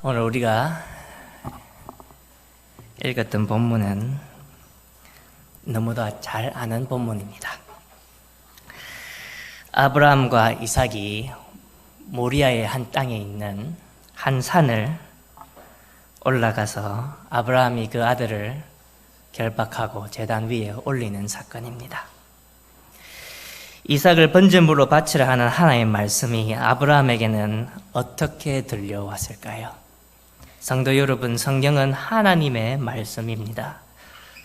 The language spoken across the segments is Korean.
오늘 우리가 읽었던 본문은 너무나 잘 아는 본문입니다. 아브라함과 이삭이 모리아의 한 땅에 있는 한 산을 올라가서 아브라함이 그 아들을 결박하고 제단 위에 올리는 사건입니다. 이삭을 번제물로 바치라 하는 하나님의 말씀이 아브라함에게는 어떻게 들려왔을까요? 성도 여러분, 성경은 하나님의 말씀입니다.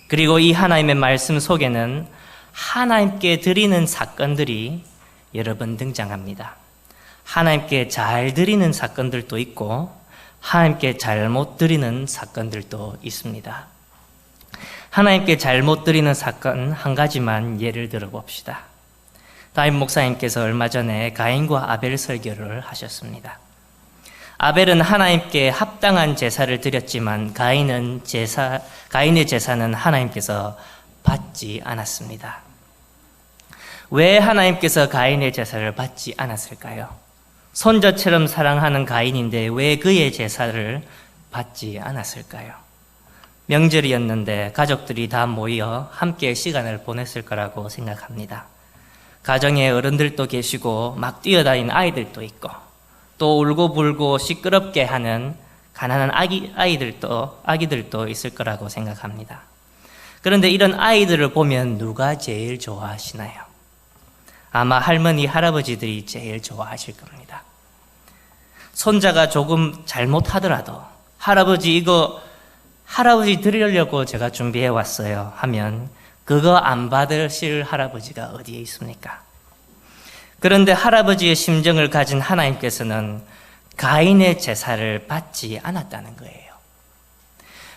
그리고 이 하나님의 말씀 속에는 하나님께 드리는 사건들이 여러 번 등장합니다. 하나님께 잘 드리는 사건들도 있고 하나님께 잘못 드리는 사건들도 있습니다. 하나님께 잘못 드리는 사건 한 가지만 예를 들어 봅시다. 담임 목사님께서 얼마 전에 가인과 아벨 설교를 하셨습니다. 아벨은 하나님께 합당한 제사를 드렸지만 가인의 제사는 하나님께서 받지 않았습니다. 왜 하나님께서 가인의 제사를 받지 않았을까요? 손자처럼 사랑하는 가인인데 왜 그의 제사를 받지 않았을까요? 명절이었는데 가족들이 다 모여 함께 시간을 보냈을 거라고 생각합니다. 가정에 어른들도 계시고 막 뛰어다니는 아이들도 있고 또 울고불고 시끄럽게 하는 가난한 아기들도 있을 거라고 생각합니다. 그런데 이런 아이들을 보면 누가 제일 좋아하시나요? 아마 할머니, 할아버지들이 제일 좋아하실 겁니다. 손자가 조금 잘못하더라도 할아버지 드리려고 제가 준비해 왔어요 하면 그거 안 받으실 할아버지가 어디에 있습니까? 그런데 할아버지의 심정을 가진 하나님께서는 가인의 제사를 받지 않았다는 거예요.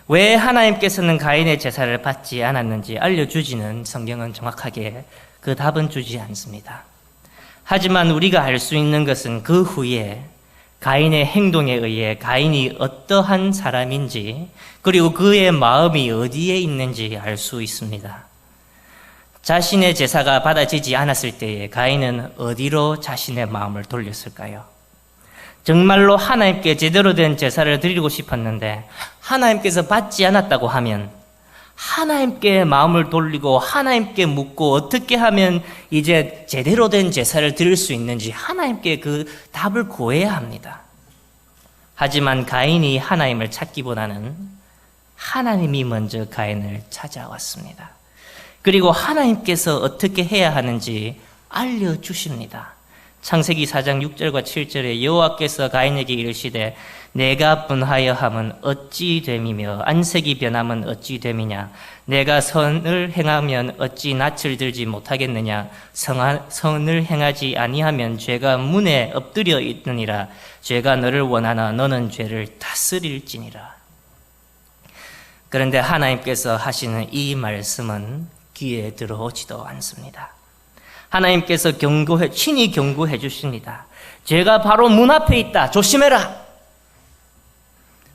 왜 하나님께서는 가인의 제사를 받지 않았는지 알려주지는 성경은 정확하게 그 답은 주지 않습니다. 하지만 우리가 알 수 있는 것은 그 후에 가인의 행동에 의해 가인이 어떠한 사람인지 그리고 그의 마음이 어디에 있는지 알 수 있습니다. 자신의 제사가 받아지지 않았을 때에 가인은 어디로 자신의 마음을 돌렸을까요? 정말로 하나님께 제대로 된 제사를 드리고 싶었는데 하나님께서 받지 않았다고 하면 하나님께 마음을 돌리고 하나님께 묻고 어떻게 하면 이제 제대로 된 제사를 드릴 수 있는지 하나님께 그 답을 구해야 합니다. 하지만 가인이 하나님을 찾기보다는 하나님이 먼저 가인을 찾아왔습니다. 그리고 하나님께서 어떻게 해야 하는지 알려주십니다. 창세기 4장 6절과 7절에 여호와께서 가인에게 이르시되 내가 분하여 함은 어찌 됨이며 안색이 변함은 어찌 됨이냐 내가 선을 행하면 어찌 낯을 들지 못하겠느냐 선을 행하지 아니하면 죄가 문에 엎드려 있느니라 죄가 너를 원하나 너는 죄를 다스릴지니라. 그런데 하나님께서 하시는 이 말씀은 귀에 들어오지도 않습니다. 하나님께서 친히 경고해 주십니다. 죄가 바로 문 앞에 있다. 조심해라.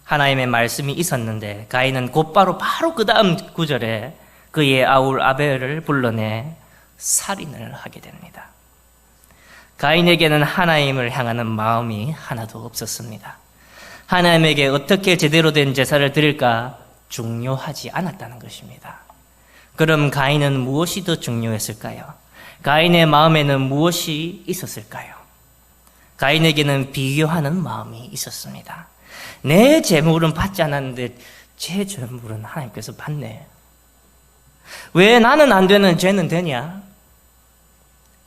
하나님의 말씀이 있었는데 가인은 곧바로 바로 그 다음 구절에 그의 아울 아벨을 불러내 살인을 하게 됩니다. 가인에게는 하나님을 향하는 마음이 하나도 없었습니다. 하나님에게 어떻게 제대로 된 제사를 드릴까 중요하지 않았다는 것입니다. 그럼 가인은 무엇이 더 중요했을까요? 가인의 마음에는 무엇이 있었을까요? 가인에게는 비교하는 마음이 있었습니다. 내 재물은 받지 않았는데 제 재물은 하나님께서 받네. 왜 나는 안 되는 쟤는 되냐?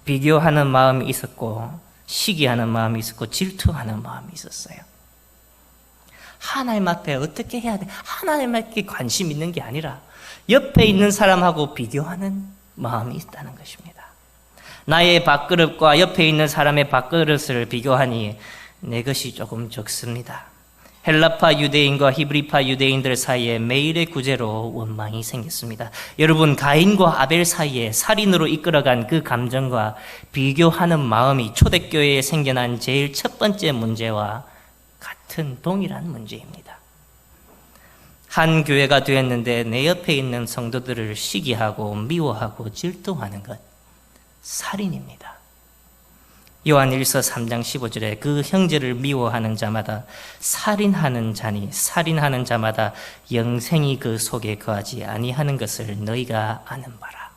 비교하는 마음이 있었고 시기하는 마음이 있었고 질투하는 마음이 있었어요. 하나님 앞에 어떻게 해야 돼? 하나님께 관심 있는 게 아니라 옆에 있는 사람하고 비교하는 마음이 있다는 것입니다. 나의 밥그릇과 옆에 있는 사람의 밥그릇을 비교하니 내 것이 조금 적습니다. 헬라파 유대인과 히브리파 유대인들 사이에 매일의 구제로 원망이 생겼습니다. 여러분, 가인과 아벨 사이에 살인으로 이끌어간 그 감정과 비교하는 마음이 초대교회에 생겨난 제일 첫 번째 문제와 같은 동일한 문제입니다. 한 교회가 되었는데 내 옆에 있는 성도들을 시기하고 미워하고 질투하는 것, 살인입니다. 요한 1서 3장 15절에 그 형제를 미워하는 자마다 살인하는 자니 살인하는 자마다 영생이 그 속에 거하지 아니하는 것을 너희가 아는 바라.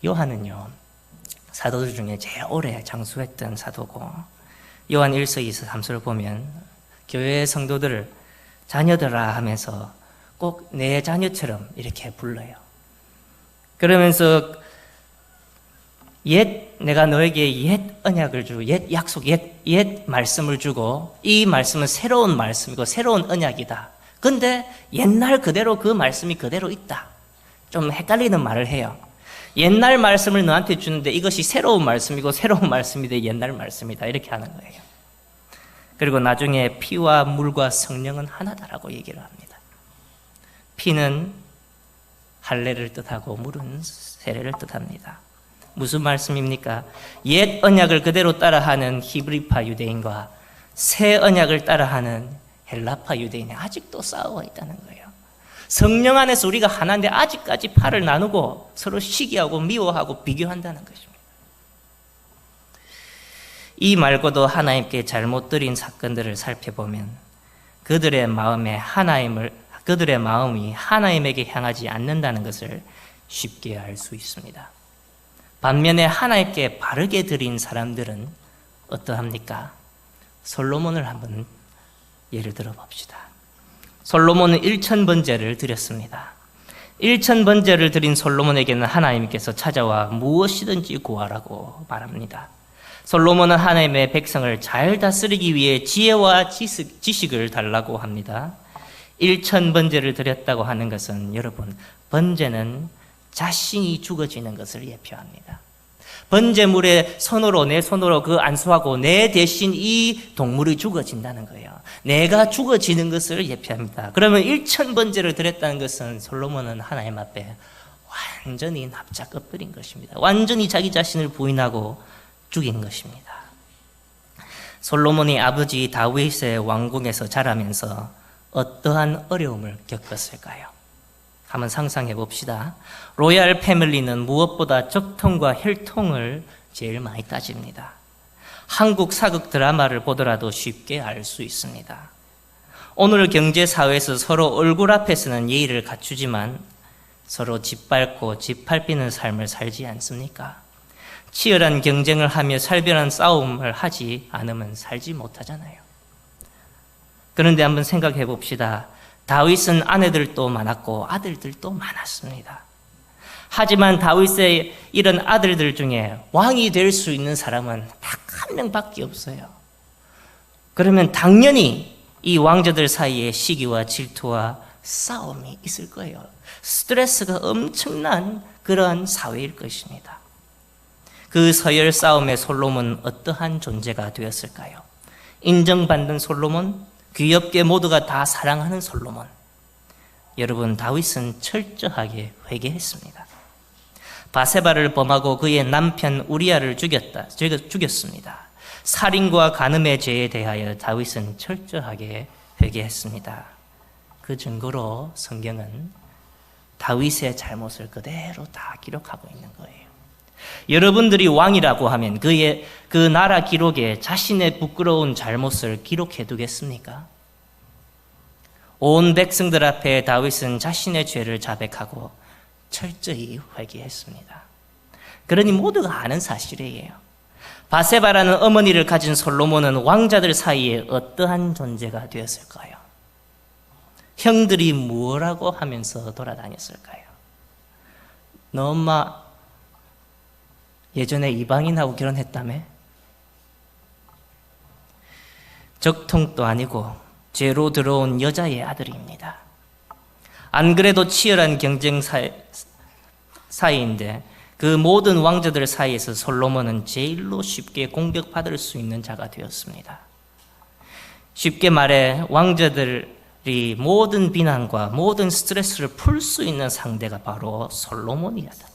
요한은요, 사도들 중에 제일 오래 장수했던 사도고, 요한 1서 2서 3서를 보면 교회 성도들을 자녀들아 하면서 꼭 내 자녀처럼 이렇게 불러요. 그러면서 내가 너에게 옛 언약을 주고 옛 약속, 옛 말씀을 주고 이 말씀은 새로운 말씀이고 새로운 언약이다. 근데 옛날 그대로 그 말씀이 그대로 있다. 좀 헷갈리는 말을 해요. 옛날 말씀을 너한테 주는데 이것이 새로운 말씀이고 새로운 말씀인데 옛날 말씀이다. 이렇게 하는 거예요. 그리고 나중에 피와 물과 성령은 하나다라고 얘기를 합니다. 피는 할례를 뜻하고 물은 세례를 뜻합니다. 무슨 말씀입니까? 옛 언약을 그대로 따라하는 히브리파 유대인과 새 언약을 따라하는 헬라파 유대인이 아직도 싸워 있다는 거예요. 성령 안에서 우리가 하나인데 아직까지 팔을 나누고 서로 시기하고 미워하고 비교한다는 것입니다. 이 말고도 하나님께 잘못 드린 사건들을 살펴보면 그들의 마음이 하나님에게 향하지 않는다는 것을 쉽게 알 수 있습니다. 반면에 하나님께 바르게 드린 사람들은 어떠합니까? 솔로몬을 한번 예를 들어 봅시다. 솔로몬은 1000번제를 드렸습니다. 1000번제를 드린 솔로몬에게는 하나님께서 찾아와 무엇이든지 구하라고 말합니다. 솔로몬은 하나님의 백성을 잘 다스리기 위해 지혜와 지식을 달라고 합니다. 1000번제를 드렸다고 하는 것은 여러분, 번제는 자신이 죽어지는 것을 예표합니다. 번제물에 내 손으로 그 안수하고 내 대신 이 동물이 죽어진다는 거예요. 내가 죽어지는 것을 예표합니다. 그러면 1000번제를 드렸다는 것은 솔로몬은 하나님 앞에 완전히 납작 엎드린 것입니다. 완전히 자기 자신을 부인하고 죽인 것입니다. 솔로몬이 아버지 다윗의 왕궁에서 자라면서 어떠한 어려움을 겪었을까요? 한번 상상해 봅시다. 로얄 패밀리는 무엇보다 적통과 혈통을 제일 많이 따집니다. 한국 사극 드라마를 보더라도 쉽게 알 수 있습니다. 오늘 경제 사회에서 서로 얼굴 앞에서는 예의를 갖추지만 서로 짓밟고 짓밟히는 삶을 살지 않습니까? 치열한 경쟁을 하며 살벌한 싸움을 하지 않으면 살지 못하잖아요. 그런데 한번 생각해 봅시다. 다윗은 아내들도 많았고 아들들도 많았습니다. 하지만 다윗의 이런 아들들 중에 왕이 될 수 있는 사람은 딱 한 명밖에 없어요. 그러면 당연히 이 왕자들 사이에 시기와 질투와 싸움이 있을 거예요. 스트레스가 엄청난 그러한 사회일 것입니다. 그 서열 싸움에 솔로몬은 어떠한 존재가 되었을까요? 인정받는 솔로몬, 귀엽게 모두가 다 사랑하는 솔로몬. 여러분, 다윗은 철저하게 회개했습니다. 바세바를 범하고 그의 남편 우리아를 죽였습니다. 살인과 간음의 죄에 대하여 다윗은 철저하게 회개했습니다. 그 증거로 성경은 다윗의 잘못을 그대로 다 기록하고 있는 거예요. 여러분들이 왕이라고 하면 그 나라 기록에 자신의 부끄러운 잘못을 기록해 두겠습니까? 온 백성들 앞에 다윗은 자신의 죄를 자백하고 철저히 회개했습니다. 그러니 모두가 아는 사실이에요. 바세바라는 어머니를 가진 솔로몬은 왕자들 사이에 어떠한 존재가 되었을까요? 형들이 뭐라고 하면서 돌아다녔을까요? 너 엄마 예전에 이방인하고 결혼했다며? 적통도 아니고 죄로 들어온 여자의 아들입니다. 안 그래도 치열한 경쟁 사이인데 그 모든 왕자들 사이에서 솔로몬은 제일로 쉽게 공격받을 수 있는 자가 되었습니다. 쉽게 말해 왕자들이 모든 비난과 모든 스트레스를 풀 수 있는 상대가 바로 솔로몬이었다.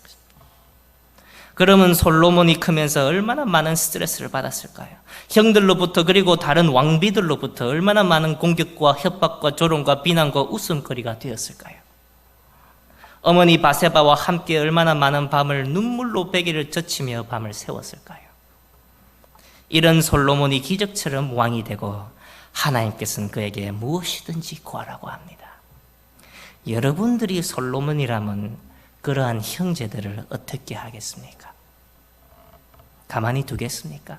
그러면 솔로몬이 크면서 얼마나 많은 스트레스를 받았을까요? 형들로부터 그리고 다른 왕비들로부터 얼마나 많은 공격과 협박과 조롱과 비난과 웃음거리가 되었을까요? 어머니 바세바와 함께 얼마나 많은 밤을 눈물로 베개를 젖히며 밤을 새웠을까요? 이런 솔로몬이 기적처럼 왕이 되고 하나님께서는 그에게 무엇이든지 구하라고 합니다. 여러분들이 솔로몬이라면 그러한 형제들을 어떻게 하겠습니까? 가만히 두겠습니까?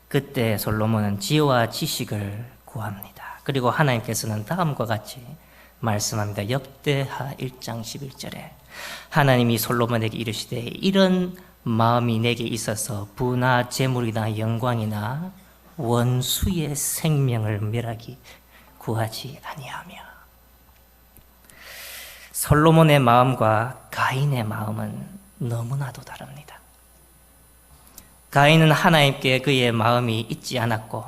그때 솔로몬은 지혜와 지식을 구합니다. 그리고 하나님께서는 다음과 같이 말씀합니다. 역대하 1장 11절에 하나님이 솔로몬에게 이르시되 이런 마음이 내게 있어서 부나 재물이나 영광이나 원수의 생명을 멸하기 구하지 아니하며. 솔로몬의 마음과 가인의 마음은 너무나도 다릅니다. 가인은 하나님께 그의 마음이 있지 않았고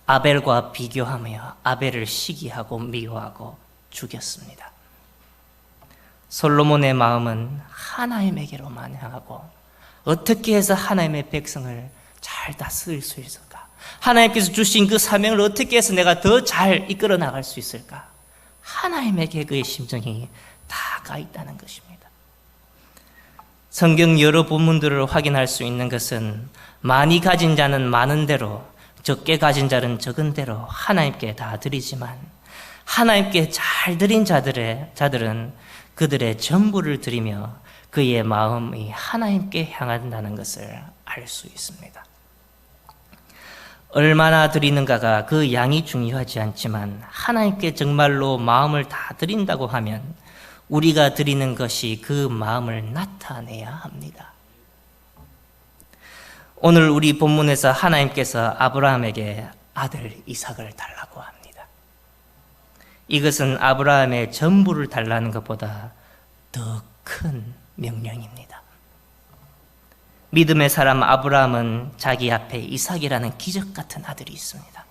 아벨과 비교하며 아벨을 시기하고 미워하고 죽였습니다. 솔로몬의 마음은 하나님에게로만 향하고 어떻게 해서 하나님의 백성을 잘 다스릴 수 있을까? 하나님께서 주신 그 사명을 어떻게 해서 내가 더 잘 이끌어 나갈 수 있을까? 하나님에게 그의 심정이 다 가 있다는 것입니다. 성경 여러 본문들을 확인할 수 있는 것은 많이 가진 자는 많은 대로, 적게 가진 자는 적은 대로 하나님께 다 드리지만 하나님께 잘 드린 자들은 그들의 전부를 드리며 그의 마음이 하나님께 향한다는 것을 알 수 있습니다. 얼마나 드리는가가 그 양이 중요하지 않지만 하나님께 정말로 마음을 다 드린다고 하면 우리가 드리는 것이 그 마음을 나타내야 합니다. 오늘 우리 본문에서 하나님께서 아브라함에게 아들 이삭을 달라고 합니다. 이것은 아브라함의 전부를 달라는 것보다 더 큰 명령입니다. 믿음의 사람 아브라함은 자기 앞에 이삭이라는 기적 같은 아들이 있습니다.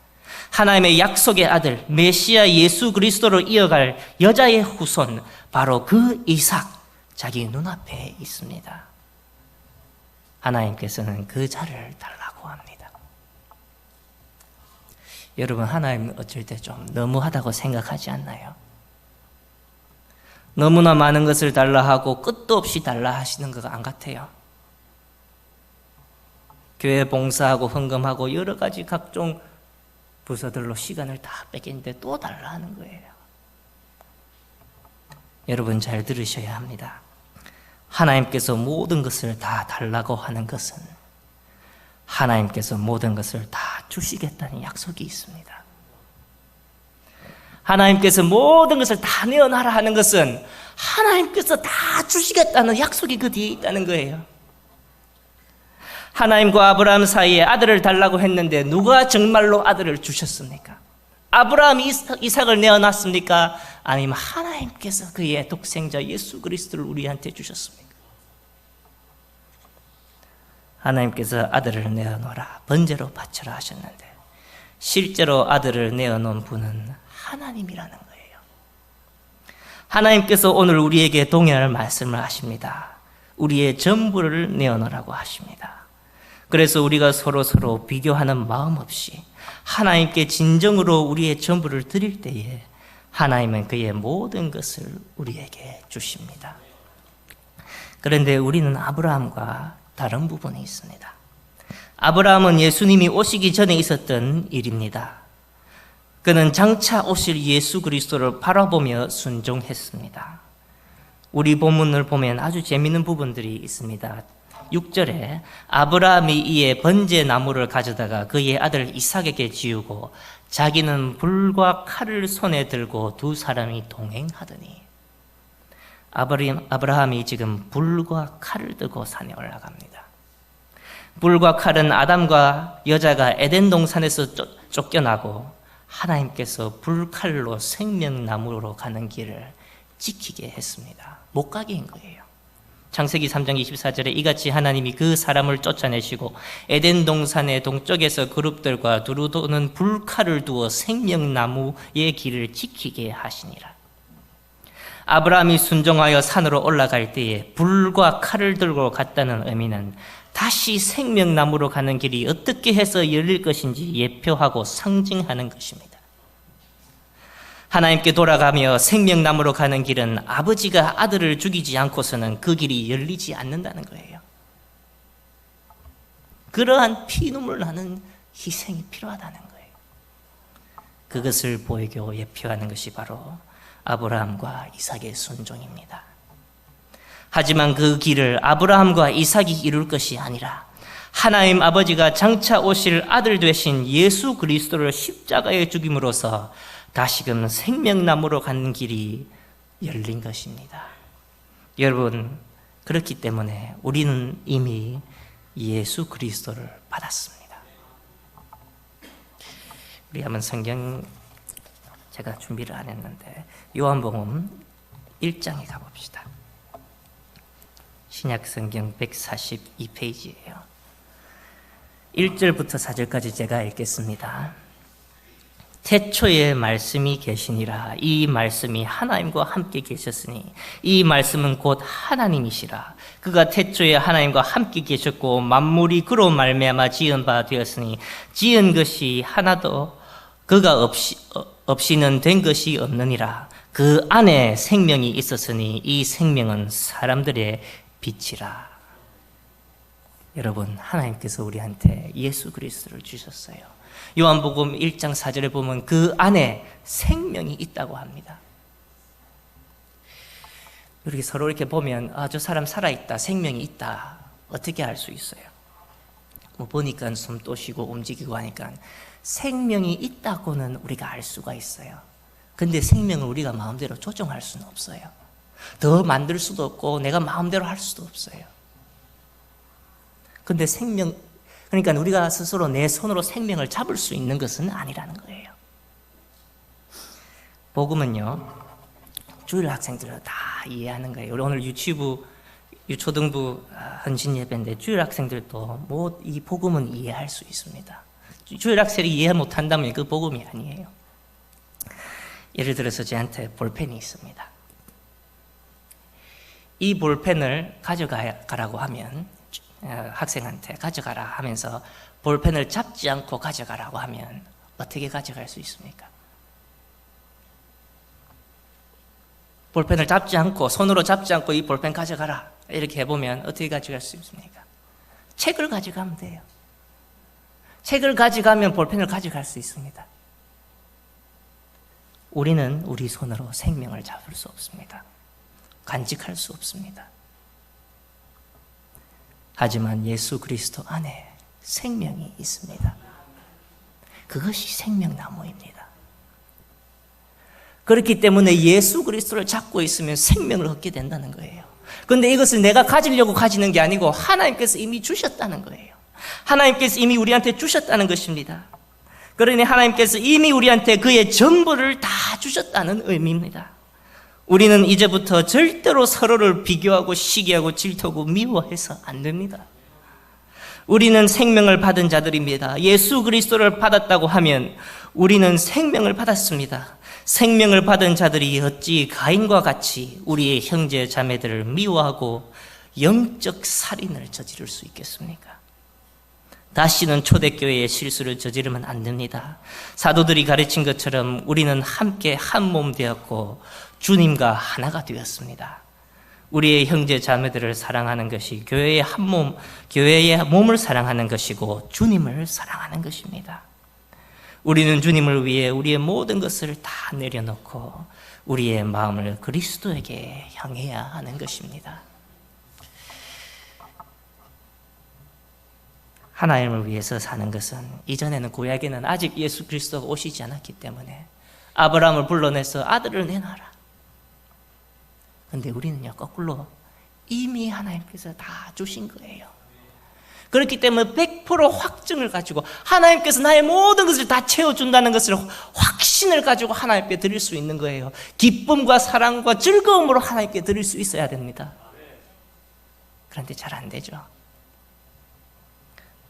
하나님의 약속의 아들 메시아 예수 그리스도로 이어갈 여자의 후손, 바로 그 이삭, 자기 눈앞에 있습니다. 하나님께서는 그 자를 달라고 합니다. 여러분, 하나님 어쩔 때 좀 너무하다고 생각하지 않나요? 너무나 많은 것을 달라 하고 끝도 없이 달라 하시는 것 안 같아요? 교회 봉사하고 헌금하고 여러 가지 각종 부서들로 시간을 다 뺏기는데 또 달라 하는 거예요. 여러분 잘 들으셔야 합니다. 하나님께서 모든 것을 다 달라고 하는 것은 하나님께서 모든 것을 다 주시겠다는 약속이 있습니다. 하나님께서 모든 것을 다 내어놔라 하는 것은 하나님께서 다 주시겠다는 약속이 그 뒤에 있다는 거예요. 하나님과 아브라함 사이에 아들을 달라고 했는데 누가 정말로 아들을 주셨습니까? 아브라함이 이삭을 내어놨습니까? 아니면 하나님께서 그의 독생자 예수 그리스도를 우리한테 주셨습니까? 하나님께서 아들을 내어놓으라, 번제로 바쳐라 하셨는데 실제로 아들을 내어놓은 분은 하나님이라는 거예요. 하나님께서 오늘 우리에게 동의할 말씀을 하십니다. 우리의 전부를 내어놓으라고 하십니다. 그래서 우리가 서로 비교하는 마음 없이 하나님께 진정으로 우리의 전부를 드릴 때에 하나님은 그의 모든 것을 우리에게 주십니다. 그런데 우리는 아브라함과 다른 부분이 있습니다. 아브라함은 예수님이 오시기 전에 있었던 일입니다. 그는 장차 오실 예수 그리스도를 바라보며 순종했습니다. 우리 본문을 보면 아주 재미있는 부분들이 있습니다. 6절에 아브라함이 이에 번제 나무를 가져다가 그의 아들 이삭에게 지우고 자기는 불과 칼을 손에 들고 두 사람이 동행하더니, 아브라함이 지금 불과 칼을 들고 산에 올라갑니다. 불과 칼은 아담과 여자가 에덴 동산에서 쫓겨나고 하나님께서 불칼로 생명나무로 가는 길을 지키게 했습니다. 못 가게 한 거예요. 창세기 3장 24절에 이같이 하나님이 그 사람을 쫓아내시고 에덴 동산의 동쪽에서 그룹들과 두루 도는 불칼을 두어 생명나무의 길을 지키게 하시니라. 아브라함이 순종하여 산으로 올라갈 때에 불과 칼을 들고 갔다는 의미는 다시 생명나무로 가는 길이 어떻게 해서 열릴 것인지 예표하고 상징하는 것입니다. 하나님께 돌아가며 생명나무로 가는 길은 아버지가 아들을 죽이지 않고서는 그 길이 열리지 않는다는 거예요. 그러한 피눈물 나는 희생이 필요하다는 거예요. 그것을 보이고 예표하는 것이 바로 아브라함과 이삭의 순종입니다. 하지만 그 길을 아브라함과 이삭이 이룰 것이 아니라 하나님 아버지가 장차 오실 아들 되신 예수 그리스도를 십자가에 죽임으로써 다시금 생명나무로 가는 길이 열린 것입니다. 여러분, 그렇기 때문에 우리는 이미 예수 그리스도를 받았습니다. 우리 한번 성경, 제가 준비를 안 했는데 요한복음 1장에 가봅시다. 신약성경 142페이지예요. 1절부터 4절까지 제가 읽겠습니다. 태초에 말씀이 계시니라. 이 말씀이 하나님과 함께 계셨으니 이 말씀은 곧 하나님이시라. 그가 태초에 하나님과 함께 계셨고 만물이 그로 말미암아 지은 바 되었으니 지은 것이 하나도 그가 없이는 된 것이 없느니라. 그 안에 생명이 있었으니 이 생명은 사람들의 빛이라. 여러분, 하나님께서 우리한테 예수 그리스도를 주셨어요. 요한복음 1장 4절에 보면 그 안에 생명이 있다고 합니다. 이렇게 서로 이렇게 보면 저 사람 살아있다, 생명이 있다, 어떻게 알 수 있어요? 보니까 숨 또 쉬고 움직이고 하니까 생명이 있다고는 우리가 알 수가 있어요. 근데 생명을 우리가 마음대로 조정할 수는 없어요. 더 만들 수도 없고 내가 마음대로 할 수도 없어요. 근데 그러니까 우리가 스스로 내 손으로 생명을 잡을 수 있는 것은 아니라는 거예요. 복음은요, 주일 학생들은 다 이해하는 거예요. 우리 오늘 유초등부 헌신 예배인데 주일 학생들도 이 복음은 이해할 수 있습니다. 주일 학생이 이해 못한다면 그 복음이 아니에요. 예를 들어서 저한테 볼펜이 있습니다. 이 볼펜을 가져가라고 하면, 학생한테 가져가라 하면서 볼펜을 잡지 않고 가져가라고 하면 어떻게 가져갈 수 있습니까? 볼펜을 잡지 않고, 손으로 잡지 않고 이 볼펜 가져가라 이렇게 해보면 어떻게 가져갈 수 있습니까? 책을 가져가면 돼요. 책을 가져가면 볼펜을 가져갈 수 있습니다. 우리는 우리 손으로 생명을 잡을 수 없습니다. 간직할 수 없습니다. 하지만 예수 그리스도 안에 생명이 있습니다. 그것이 생명나무입니다. 그렇기 때문에 예수 그리스도를 잡고 있으면 생명을 얻게 된다는 거예요. 그런데 이것을 내가 가지려고 가지는 게 아니고 하나님께서 이미 주셨다는 거예요. 하나님께서 이미 우리한테 주셨다는 것입니다. 그러니 하나님께서 이미 우리한테 그의 전부를 다 주셨다는 의미입니다. 우리는 이제부터 절대로 서로를 비교하고 시기하고 질투하고 미워해서 안 됩니다. 우리는 생명을 받은 자들입니다. 예수 그리스도를 받았다고 하면 우리는 생명을 받았습니다. 생명을 받은 자들이 어찌 가인과 같이 우리의 형제 자매들을 미워하고 영적 살인을 저지를 수 있겠습니까? 다시는 초대교회의 실수를 저지르면 안 됩니다. 사도들이 가르친 것처럼 우리는 함께 한 몸 되었고 주님과 하나가 되었습니다. 우리의 형제 자매들을 사랑하는 것이 교회의 몸을 사랑하는 것이고 주님을 사랑하는 것입니다. 우리는 주님을 위해 우리의 모든 것을 다 내려놓고 우리의 마음을 그리스도에게 향해야 하는 것입니다. 하나님을 위해서 사는 것은, 이전에는 구약에는 아직 예수 그리스도가 오시지 않았기 때문에 아브라함을 불러내서 아들을 내놔라. 그런데 우리는요, 거꾸로 이미 하나님께서 다 주신 거예요. 그렇기 때문에 100% 확증을 가지고 하나님께서 나의 모든 것을 다 채워준다는 것을 확신을 가지고 하나님께 드릴 수 있는 거예요. 기쁨과 사랑과 즐거움으로 하나님께 드릴 수 있어야 됩니다. 그런데 잘 안 되죠.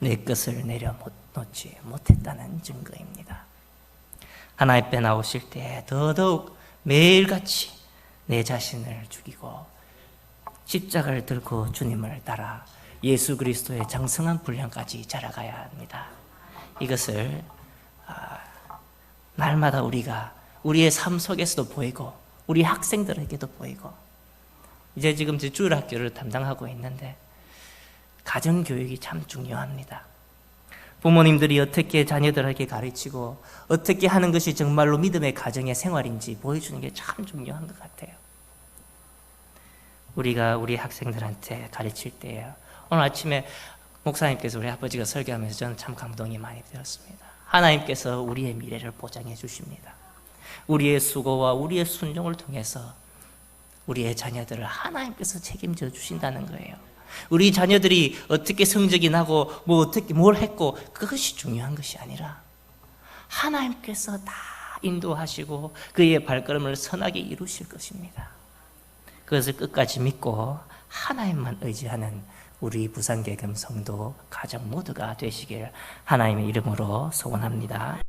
내 것을 내려놓지 못했다는 증거입니다. 하나님 앞에 나오실 때 더더욱 매일같이 내 자신을 죽이고 십자가를 들고 주님을 따라 예수 그리스도의 장성한 분량까지 자라가야 합니다. 이것을 날마다 우리가 우리의 삶 속에서도 보이고 우리 학생들에게도 보이고, 이제 지금 주일학교를 담당하고 있는데 가정교육이 참 중요합니다. 부모님들이 어떻게 자녀들에게 가르치고 어떻게 하는 것이 정말로 믿음의 가정의 생활인지 보여주는 게 참 중요한 것 같아요. 우리가 우리 학생들한테 가르칠 때요. 오늘 아침에 목사님께서 우리 아버지가 설교하면서 저는 참 감동이 많이 들었습니다. 하나님께서 우리의 미래를 보장해 주십니다. 우리의 수고와 우리의 순종을 통해서 우리의 자녀들을 하나님께서 책임져 주신다는 거예요. 우리 자녀들이 어떻게 성적이 나고 어떻게 뭘 했고 그것이 중요한 것이 아니라 하나님께서 다 인도하시고 그의 발걸음을 선하게 이루실 것입니다. 그것을 끝까지 믿고 하나님만 의지하는 우리 부산계금 성도 가정 모두가 되시길 하나님의 이름으로 소원합니다.